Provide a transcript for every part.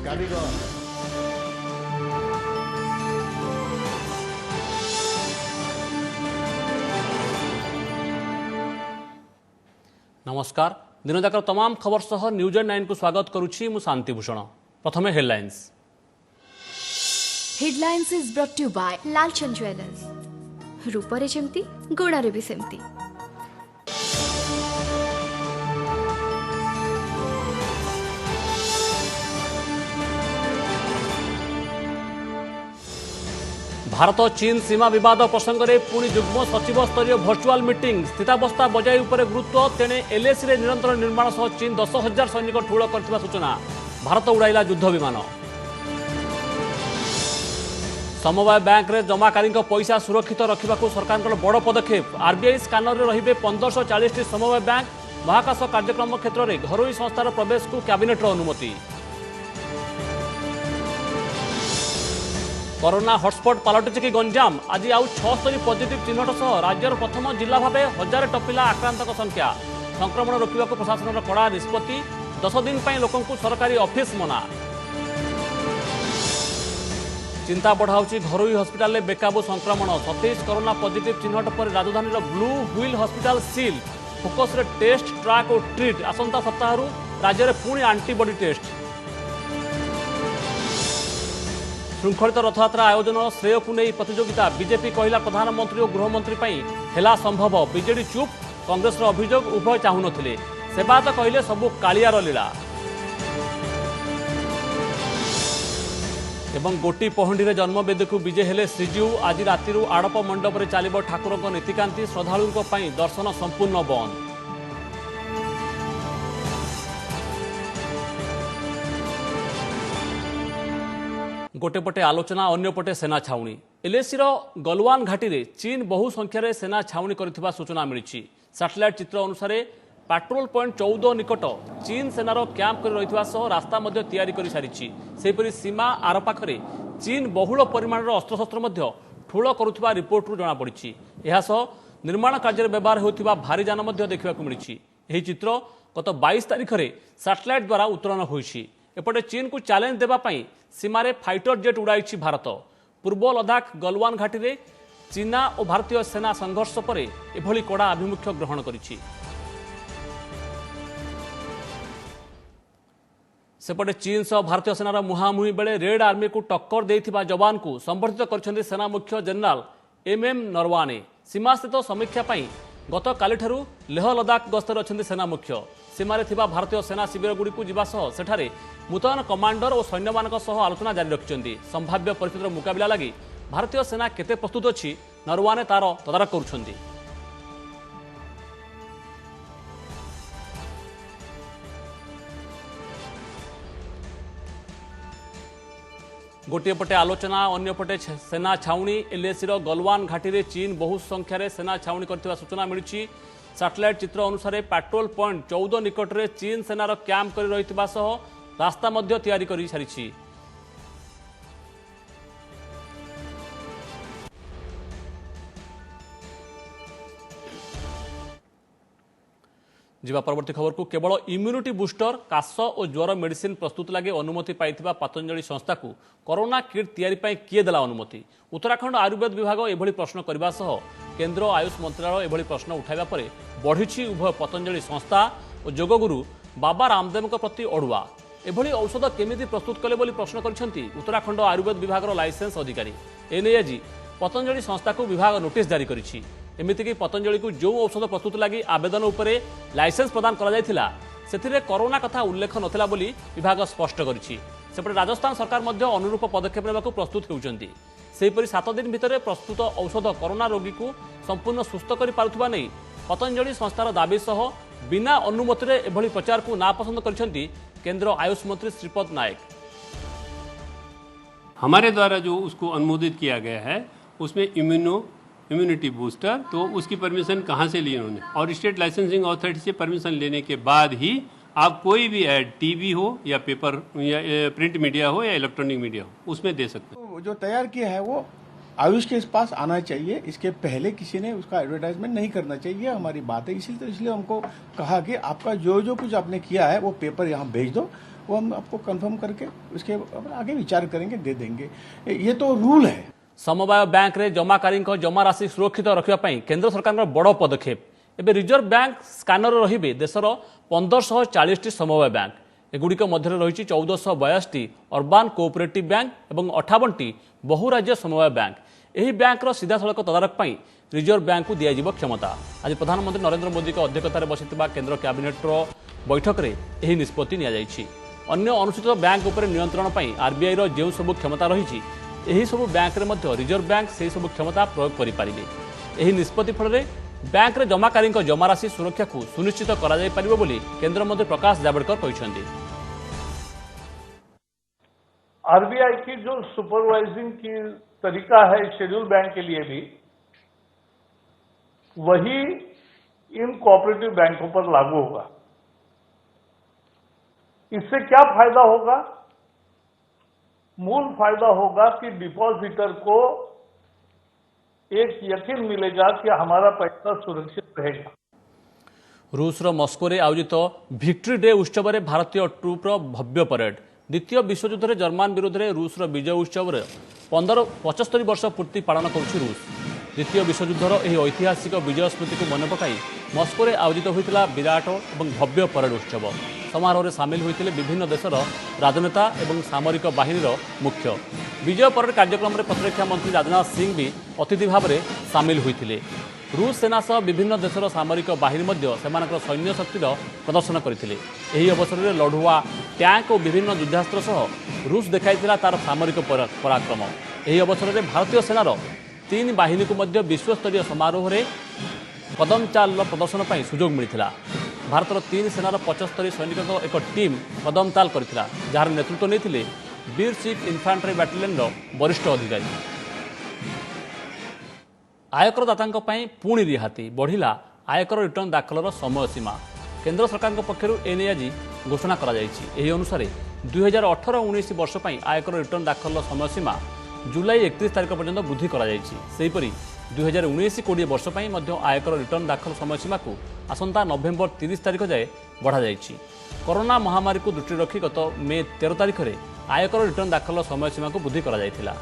कारीगर नमस्कार दिन जाकर तमाम खबर सह न्यूज 9 को स्वागत करुछि मु शांतिभूषण। प्रथमे headlines. Headlines is brought you by Lalchand jewellers. रूपरे जेमती गोड़ारे भी सेमती। भारत चीन सीमा विवाद प्रसंग में पुणी युग्म सचिव स्तरीय भर्चुआल मीटिंग। स्थितावस्था बजाय उपर गुरुत्व। तेणे एलएसी रे निरंतर निर्माण सह चीन 10,000 सैनिक ठूल करथिबा सूचना। भारत उड़ाइला युद्ध विमान। समवाय बैंक रे जमाकारी पैसा सुरक्षित रखा सरकार बड़ पदक्षेप। आरबीआई स्कानर रे रहिबे 1540 समवाय बैंक। महाकाश कार्यक्रम क्षेत्र में घरोई संस्थार प्रवेश को कैबिनेट अनुमति। कोरोना हॉटस्पॉट पलटिछि कि गंजाम। आज आउ 76 पॉजिटिव चिन्हट सह राज्यर प्रथम जिला भाव 1000 टपिला आक्रांतक संख्या। संक्रमण रोकने प्रशासन कड़ा निष्पत्ति। 10 दिन पर लोक सरकारी ऑफिस मना। चिंता बढ़ाऊँच घरोई हस्पिटाल में बेकाबू संक्रमण। 27 कोरोना पॉजिटिव चिन्हट पर राजधानी blue wheel hospital seal. Focus रे टेस्ट ट्रैक और ट्रीट। आसंता सप्ताह राज्य में पुणी आंटीबॉडी टेस्ट। श्रृंखलित रथयात्रा आयोजन श्रेय को नहीं प्रतियोगिता। बीजेपी कहला प्रधानमंत्री और गृहमंत्री हेला संभव। बीजेडी चुप। कांग्रेस अभियोग उभय चाहू नथिले। सेवा तो कहले सबू कालियार लीला। एवं गोटी पहंडी जन्मवेदी को विजे हेले श्रीजीउ। आज राति आड़प मंडप में चलो ठाकुर नीतिकांति। श्रद्धालुओं दर्शन संपूर्ण बंद। गोटेपटे आलोचना अन्यपटे सेना छाउणी। एलएसी गलवान घाटी में चीन बहु संख्यार सेना छाउणी करथिबा सूचना मिली। सैटेलाइट चित्र अनुसार पेट्रोल पॉइंट 14 निकट चीन सेनार कैंप कर रही रास्ता तैयारी कर सारी। सेपरी सीमा आर पाखरे चीन बहुल परिमाण अस्त्रशस्त्र ठूल करुवा रिपोर्ट जमापड़ी। यह निर्माण कार्य व्यवहार होता भारी जान देखा मिली। यह चित्र गत 22 तारिख में सैटेलाइट द्वारा उत्तोलन होइछि। एपटे चीन को चैलेंज देवाई सीमार फाइटर जेट उड़ाई भारत। पूर्व लद्दाख गलवान घाटी में चीना और भारतीय सेना संघर्ष पर एभली कड़ा आभिमुख्य ग्रहण करिछि। सेपटे चीन सह भारतीय सेनार मुहांमुही बेले रेड आर्मी को टक्कर देथिबा जवान को संबर्धित करछन्ति सेना मुख्य जनरल एमएम नरवाने। सीमा स्थित समीक्षा पई गत काली ठारू लेह लद्दाख गस्तर अछन्ति सेना मुख्य। सीमारे थिबा भारतीय सेना शिविर गुड़ी को जीवा सह सेठारे मुतयन कमांडर और सैन्य मान सह आलोचना जारी रखिछन्ति। संभाव्य परिस्थितिर मुकाबिला लगी भारतीय सेना केते प्रस्तुत अछि नरवाने तार तदारक करुछन्ति। गोटे पटे आलोचना अन्यपटे सेना छाउणी। एलएसी गलवान घाटी में चीन बहु संख्यार सेना छाउणी करथिबा सूचना मिली। सैटेलाइट चित्र अनुसार पेट्रोल पॉइंट 14 निकट में चीन सेनार कैंप कर रही रास्ता तैयारी कर सारी। जीवा परवर्ती खबर को केवल इम्यूनिटी बुस्टर काश और ज्वर मेडिसिन प्रस्तुत लगे अनुमति पाइथिबा पतंजलि संस्था को कोरोना किट तैयारी पई किए देला अनुमति। उत्तराखंड आयुर्वेद विभाग एभली प्रश्न करबा सह केंद्र आयुष मंत्रालय एभली प्रश्न उठाइबा परे बढ़िछि उभय पतंजलि संस्था और योगगुरु बाबा रामदेव प्रति अड़ुआ। एभली औषध केमिति प्रस्तुत कले बोली प्रश्न करिसेंति उत्तराखंड आयुर्वेद विभाग लाइसेंस अधिकारी। एने आज पतंजलि संस्था को विभाग नोटिस जारी करिछि। एमितिक पतंजलि को जो औषध प्रस्तुत लगी आवेदन उपरे लाइसेंस प्रदान करा जायथिला सेथिरे कोरोना कथा उल्लेख नथिला बोली विभाग स्पष्ट करिछि। सेपटे राजस्थान सरकार मध्य अनुरूप पदक्षेप नेबाकू प्रस्तुत होउचंती। सेहिपरि 7 दिन भितर प्रस्तुत औषध कोरोना रोगी को संपूर्ण सुस्थ करि पारुथबा नै पतंजलि संस्थार दाबी सह बिना अनुमति रे एभली प्रचार को नापसंद करिसेंती केंद्र आयुष मंत्री श्रीपद नायक। हमारे द्वारा जो उसको अनुमोदित किया गया है उसमें इम्यूनिटी बूस्टर, तो उसकी परमिशन कहाँ से ली उन्होंने, और स्टेट लाइसेंसिंग अथॉरिटी से परमिशन लेने के बाद ही आप कोई भी ऐड टीवी हो या पेपर या प्रिंट मीडिया हो या इलेक्ट्रॉनिक मीडिया हो उसमें दे सकते हैं। तो जो तैयार किया है वो आयुष के पास आना चाहिए, इसके पहले किसी ने उसका एडवर्टाइजमेंट नहीं करना चाहिए, हमारी बात है। इसलिए हमको कहा कि आपका जो कुछ आपने किया है वो पेपर यहाँ भेज दो वो हम आपको कंफर्म करके उसके आगे विचार करेंगे, दे देंगे। ये तो रूल है। समवाय बैंक रे जमाकारी जमा राशि सुरक्षित रखापी केन्द्र सरकार बड़ पदक्षेप। एवं रिजर्व बैंक स्कानर रे देशर 1540 समवाय बैंक, एगुड़िक मध्य रही 1482 अर्बान कोऑपरेटिव बैंक और 58 बहुराज्य समवाय बैंक। यही बैंकर सीधासख तदारख रिजर्व बैंक को दिज्व क्षमता। आज प्रधानमंत्री नरेंद्र मोदी अध्यक्षतार बसिथिबा केन्द्र कैबिनेट बैठक में यह निष्पत्ति नि अन्य अनुसूचित बैंक उपर नियंत्रण पर आरबीआई जो सब क्षमता रही यही सब बैंक रे रिजर्व बैंक से सब क्षमता प्रयोग करें। यह निष्पत्ति फल बैंक रे जमाकारी जमा राशि सुरक्षा को सुनिश्चित करा जाय परिबो बोली केंद्र मंत्री प्रकाश जावड़ेकर कहते। आरबीआई की जो सुपरवाइजिंग की तरीका है शेड्यूल बैंक के लिए भी वही इन कोऑपरेटिव बैंकों पर लागू होगा। इससे क्या फायदा होगा? मूल फायदा होगा कि डिपॉजिटर को एक यकीन मिलेगा कि हमारा पैसा सुरक्षित रहेगा। रूसर मस्को रे आयोजित विक्ट्री डे उत्सव में भारतीय ट्रुप्र भव्य परेड। द्वितीय विश्वयुद्ध में जर्मान विरोध में रूसर विजय उत्सव 75 वर्ष पूर्ति पालन करुछि रूस। द्वितीय विश्वयुद्धर यह ऐतिहासिक विजय स्मृति को मन पकाई मस्को रे आयोजित होता विराट और भव्य परेड उत्सव। समारोह में सामिल होते विभिन्न देशर राजनेता और सामरिक बाहिनीर मुख्य। विजय परेड कार्यक्रम में प्रतिरक्षा मंत्री राजनाथ सिंह भी अतिथि भाव में सामिल होते। रूस सेना सह विभिन्न देशर सामरिक बाहिनी सेमानकर सैन्य शक्तिर प्रदर्शन करते। यही अवसर में लढ़ुआ टैंक और विभिन्न युद्धास्त्र सह रूस देखाई तार सामरिक पराक्रम। यही अवसर में भारतीय सेनार 3 बाहिनी को विश्वस्तरीय समारोह में कदम चाल प्रदर्शन पर सुजोग मिलता। भारतर 3 सेनार 75 सैनिकों एक टीम कदम ताल करथिला, जार नेतृत्व नहीं वीर सिख इन्फांट्री बैटालियन वरिष्ठ अधिकारी। आयकरदाता पुणी रिहाती बढ़िला आयकर रिटर्न दाखलर समय सीमा। केन्द्र सरकार पक्षर एने आज घोषणा करा जायछि। अनुसार 2018-19 वर्ष पर आयकर रिटर्न दाखल समय सीमा जुलाई 31 तारिख पर्यंत वृद्धि करा जायछि। सेहीपरि 2019-20 वर्ष पर आयकर रिटर्न दाखल समय सीमा को आसंता नवेम्बर 30 तारिख जाए बढ़ा जायछि। कोरोना महामारी को दृष्टि रखी गत मे 13 तारिख में आयकर रिटर्न दाखल समय सीमा को वृद्धि करा जायथिला।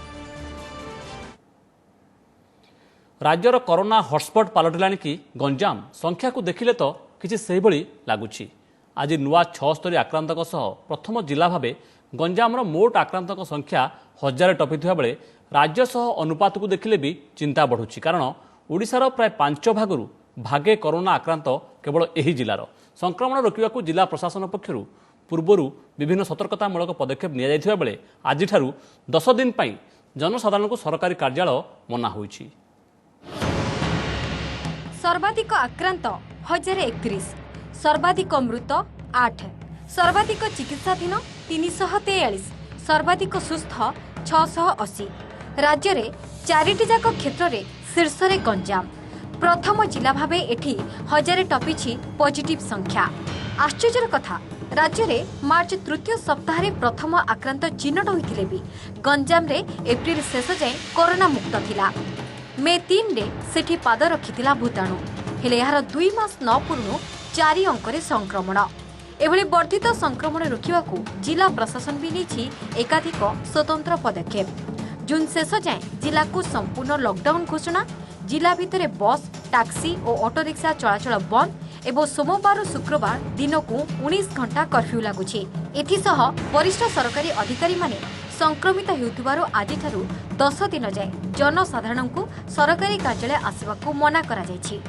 राज्यर कोरोना हटस्पट पलटिलानी कि गंजाम संख्या को देखिले तो किछि सेही भली लागुछि। आज नुआ 76 आक्रांतक सह प्रथम जिला भाव गंजामर मोट आक्रांतक संख्या 1000 टपिथिबा बेले राज्य सह अनुपात को देखिले भी चिंता बढ़ुछि। कारण ओडिशार प्राय 5 भागरू भागे कोरोना आक्रांत केवल यही जिलार। संक्रमण रोकने को जिला प्रशासन पक्षर पूर्वरू विभिन्न सतर्कतामूलक पदक्षेप निया बेले आज 10 दिन पर जनसाधारण को सरकारी कार्यालय मना होइछि। सर्वाधिक आक्रांत 1031, सर्वाधिक मृत 8, सर्वाधिक चिकित्साधीन 343, सर्वाधिक सुस्थ 680। राज्य में 4टी जाक क्षेत्र में शीर्ष में गंजाम प्रथम जिला भावे एठी 1000 टपिछि पॉजिटिव संख्या। आश्चर्यर कथा राज्य में मार्च तृतीय सप्ताह प्रथम आक्रांत चिन्हट होइथिले भी गंजाम रे एप्रिल शेष जाए कोरोना मुक्त थिला। मे 3 रे सेठी पाद रखिथिला भूताणु, हेले यार 2 मास न पूर्णु 4 अंकरे संक्रमण। एभली वर्धित संक्रमण रोकवाकू जिला प्रशासन भी नहीं एकाधिक स्वतंत्र पदक्षेप। जून शेष जाए जिला को संपूर्ण लॉकडाउन घोषणा। जिला भितर बस, टैक्सी और ऑटो रिक्शा चलाचल बंद एवं सोमवार शुक्रवार दिन को 19 घंटा कर्फ्यू लगुच। एथिसह वरिष्ठ सरकारी अधिकारी माने संक्रमित होउथिबारु आज 10 दिन जाए जनसाधारण को सरकारी कार्यालय आसवाक मना करा जायछि।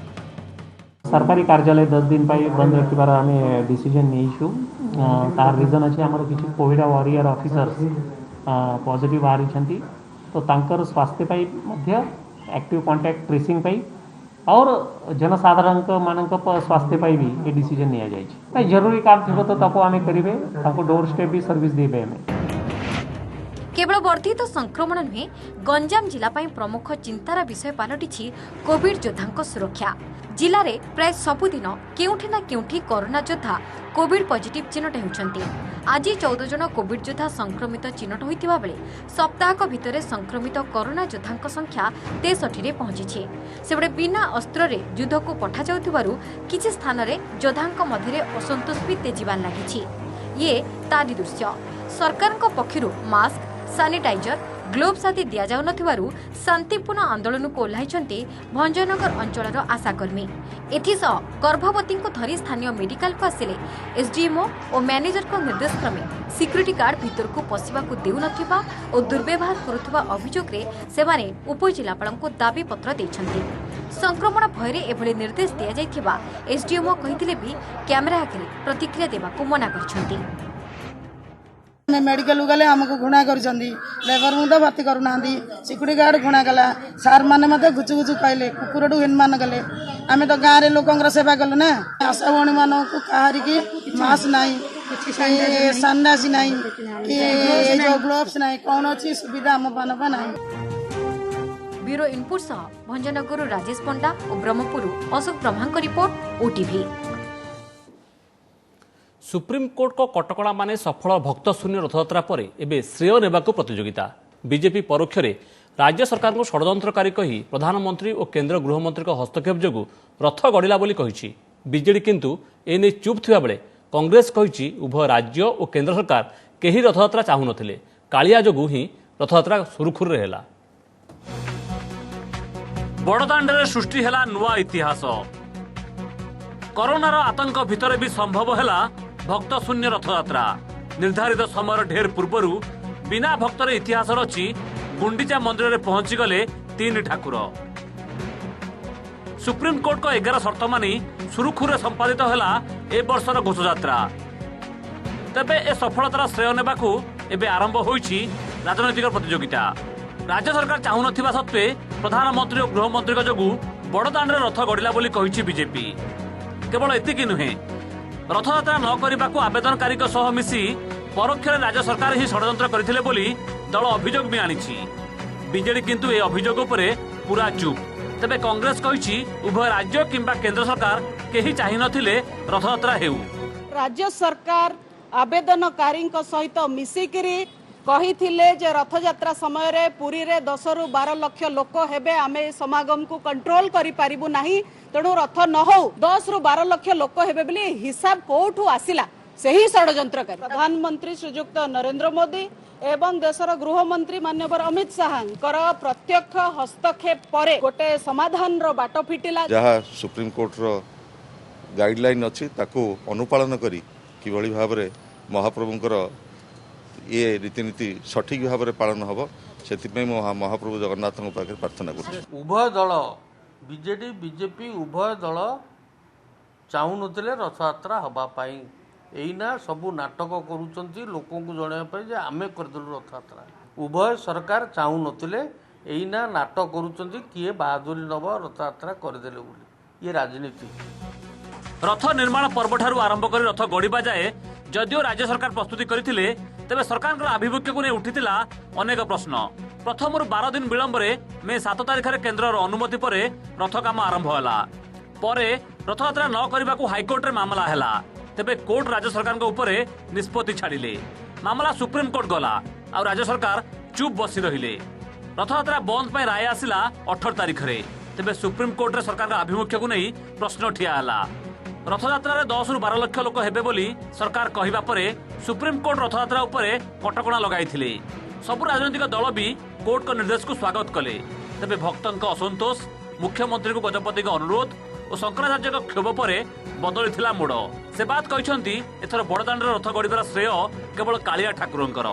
सरकारी कार्यालय 10 दिन बंद रखिबार आम डिसीजन नहीं। तार रिजन अच्छे आमर किसी कोविड वॉरियर ऑफिसर्स पॉजिटिव बाहरी तो तांकर स्वास्थ्य एक्टिव कांटेक्ट ट्रेसिंग और जनसाधारण मान स्वास्थ्य भी ये डिसीजन निया जाए। जरूरी काम थी तो ताको आम करेंगे, डोर स्टेप भी सर्विस देबे। केवल वर्धित संक्रमण नुहे गंजाम जिला प्रमुख चिंतार विषय पलटि कोविड योद्धा सुरक्षा। जिले में प्राय सबुदिन केउठी ना केउठी कोरोना योद्धा कोविड पॉजिटिव चिन्हट होउछंती। आज 14 जन कोविड योद्धा संक्रमित चिन्हट होइतिबा बेले सप्ताहक भितर संक्रमित कोरोना योद्धा संख्या 63 रे पहुंची। सेबडे बिना अस्त्र रे युद्ध को पठा जाउथिबारु किछि स्थान रे योद्धांक मध्यरे असंतोष भी तेजिबार लागिछि। ये तारी दृश्य सरकार पक्षर मास्क सानिटाइजर ग्लोव्स आदि दि जाऊ नथिबारु शांतिपूर्ण आंदोलन को ओह्लाइछन्ति भंजनगर अंचलर आशाकर्मी एथिसह गर्भवती को धरी स्थानीय मेडिकल को आसिले एसडीएमओ और मैनेजर को निर्देश क्रमे सिक्यूरीटी गार्ड भीतर को पशिबा को देउ नथिबा और दुर्व्यवहार करुथबा अभियोग रे सेमाने उपजिलापाल को दाबी पत्र दैछन्ति। संक्रमण भयरे एभली निर्देश दिया जाइथिबा एसडीएमओ कहिथिले भी कैमरा आगे प्रतिक्रिया देबाको मना करछन्ति। मेडिकल गले आमको घुणा करेबर मुझे भर्ती करूना सिक्यूरीटी गार्ड घुणा कला सार मैंने मत घुचु घुचु कहले कुकुर हिनमान गले आम तो गाँव लोक सेवा कलु ना आशा भणी मान को कहार की मास्क ना सानिटाइजर ना कि जो ग्लोव्स ना कौन अच्छी सुविधा आम पान ना। ब्यूरो इनपुट सह भंजनगर राजेश पंडा और Brahmapur Ashok Brahma report OTV. Supreme court को कटकणा माने सफल भक्त शून्य रथयात्रा पर एवं श्रेय नेबाक प्रतियोगिता बीजेपी परोक्ष राज्य सरकार को षड्यंत्रकारी कही प्रधानमंत्री और केंद्र गृहमंत्री हस्तक्षेप जो रथ गड़िला बोली कही बीजेडी किंतु एने चुप थिबा बेले कांग्रेस कही उभय राज्य और केंद्र सरकार केही रथयात्रा चाहू नथिले कालिया जोगु ही रथयात्रा सुरुखुर हेला। बड़दाण्डे सृष्टि हेला नुआ इतिहास कोरोनार आतंक भितर भी संभव हेला भक्त शून्य रथयात्रा निर्धारित समय ढेर पूर्व बिना भक्तर इतिहास रची गुंडीचा मंदिर में पहुंची गले 3 ठाकुर। सुप्रीमकोर्ट को 11 शर्त मानी सुरुखुरे संपादित हेला ए वर्षर घोषयात्रा। तेबे ए सफलतार श्रेय नेबाकू एबे आरंभ होईछि राजनैतिक प्रतियोगिता। राज्य सरकार चाहू नथिबा सत्वे प्रधानमंत्री और गृहमंत्री जोगु बड़दाण्डे रथ गड़िला बोली कहिछि बीजेपी। केवल एतिकी नुहे रथयात्रा न करने आवेदनकारी सह मिसी परोक्ष राज्य सरकार ही षड्यंत्र करथिले बोली दल अभियोग भी आनिछि। बीजेडी किंतु ए अभियोग उपरे पूरा चुप। तेबे कांग्रेस कहिछि उभय राज्य किंबा केंद्र सरकार केही चाहि नथिले रथयात्रा हेउ। राज्य सरकार आवेदनकारी सहित मिसिकिरी कहिथिले जे रथयात्रा समय रे पुरी रे 10 रु 12 लाख लोक हेबे आमे समागम को कंट्रोल करि पारिबु नाही तेणु रथ न हो 10 रु 12 लाख लोक हेबे बोली हिसाब कोठू आसिला सही षड्यंत्रकारी प्रधानमंत्री श्रीयुक्त नरेंद्र मोदी एवं देशर गृहमंत्री माननीय अमित शाहंकर प्रत्यक्ष हस्तक्षेप परे गोटे समाधान रो बाट फिटिला। जहाँ सुप्रीम कोर्ट रो गाइडलाइन अच्छी ताको अनुपालन करी किभली भाबरे महाप्रभुंकर ये रीतिनीति सठिक भाव में पालन हम से महाप्रभु जगन्नाथ पाखे प्रार्थना कर। उभय दल बीजेडी बीजेपी उभय दल चाहू नथिले रथयात्रा हवापाई एइना सबू नाटक करुचंती लोकों को जणाइबा जे आमे करदेलु रथयात्रा। उभय सरकार चाहू नथिले एइना नाटक करुचंती किए बहादुरी नब रथयात्रा करदेले बोली ये राजनीति। रथ निर्माण पर्व ठारू आरंभ कर रथ गड़िबा जाए जदियो राज्य सरकार प्रस्तुति करथिले तेबे सरकार आभिमुख्य को नहीं उठिथिला अनेक प्रश्न। प्रथम 12 दिन विलंब मे 7 तारिख केन्द्र अनुमति पर रथ काम आरंभ होला परे रथयात्रा न करने को हाइकोर्ट रे मामला हैला। तेबे कोर्ट राज्य सरकार उपरे निष्पत्ति छाड़िले मामला सुप्रीम कोर्ट गला आ राज्य सरकार चुप बसी रहिले। रथयात्रा बंद पर राय आसिला 18 तारिख रे। तेबे सुप्रीम कोर्ट रे सरकार आभिमुख्य को नहीं प्रश्न ठिया हैला। रथयात्रा 10 रु 12 लाख लोक हेबे बोली सरकार कहिबा परे सुप्रीम कोर्ट रथयात्रा उपरे कटकणा लगाइथिले। सबु राजनीतिक दल भी कोर्ट को निर्देश को स्वागत कले। तेबे भक्तों असंतोष मुख्यमंत्री को गजपति अनुरोध और शंकराचार्य क्षोभ पर बदली मोड़ से बात कहते एथर बड़दाण्ड रथ गड़िबार श्रेय केवल कालिया ठाकुरंकर।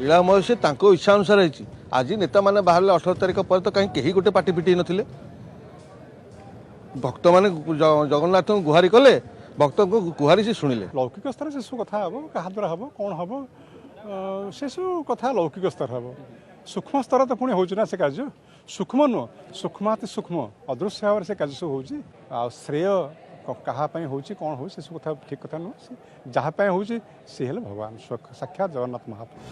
लीलामय से इच्छा अनुसार है। आज नेता मैंने बाहर 18 तारिख पर तो कहीं गोटे पार्टी पिटी नथिले। भक्त मैंने जगन्नाथ को गुहारी कले भक्त को गुहारी से शुणिले। लौकिक स्तर से सब कथा हम क्या द्वारा हम कौन हम से सब कथा लौकिक स्तर हम सूक्ष्म स्तर तो पुणी होना से कार्य सूक्ष्म नुह सूक्ष्माति सूक्ष्म अदृश्य भाव से कार्य सब हो श्रेय क्या हो कौन हो सब कथा ठीक कथा नुह जहाँ हो भगवान साक्षात जगन्नाथ महाप्रभु।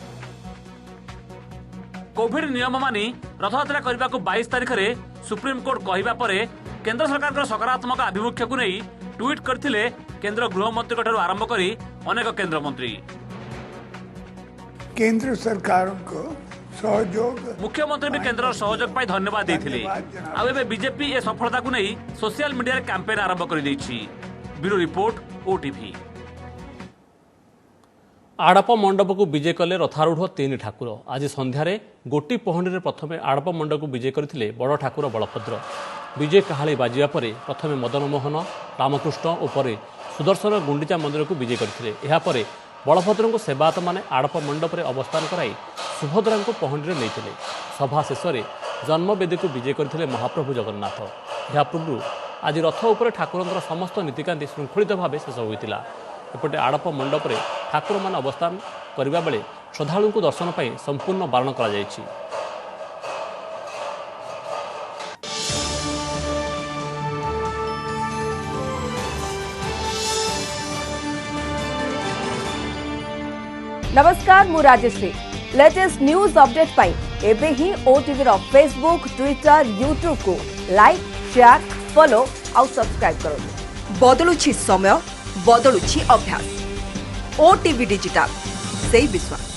कोविड नियम मानी रथयात्रा करने को 22 तारिख रे सुप्रीम कोर्ट कहिबा परे केंद्र सरकार सकारात्मक आभिमुख्य को नहीं ट्वीट करथिले केंद्र गृहमंत्री ठारू आरंभ करी अनेक केंद्र मंत्री। केंद्र सरकार को सहयोग मुख्यमंत्री भी केंद्र सहयोग पाई धन्यवाद देथिले। आ एबे बीजेपी ए सफलता को नहीं सोशल मीडिया रे कैंपेन आरंभ करि दैछि। Bureau report OTV. आड़प मंडप को विजय कले रथारूढ़ 3 ठाकुर। आज संध्यारे गोटी पहंडी प्रथमे आड़प मंडप को विजय करथिले बड़ ठाकुर बलभद्र। विजय काहाली बाजिया परे प्रथमे मदन मोहन रामकृष्ण और परे सुदर्शन गुंडीचा मंदिर को विजय करथिले। एहा परे बलभद्र को सेवायत माने आड़प मंडप रे अवस्थान कराई सुभद्रा को पहंडी रे लेथिले। सभा शेष में जन्मवेदी को विजय करथिले महाप्रभु जगन्नाथ। एहा पूर्व आज रथ उपर ठाकुरंकर समस्त नीतिकांति श्रृंखलित भाव शेष होइतिला। एपटे आड़प मंडप रे ठाकुर मान अवस्थान करबा बेले श्रद्धालु को दर्शन पाई संपूर्ण बारण करा जायछि। नमस्कार मु राजश्री। लेटेस्ट न्यूज अपडेट पाई एबे ही ओटीवी रो फेसबुक ट्विटर यूट्यूब को लाइक शेयर फॉलो आउ सब्सक्राइब करो। बदलुछि समय बदलुछि अभ्यास। ओटीवी डिजिटल से विश्वास।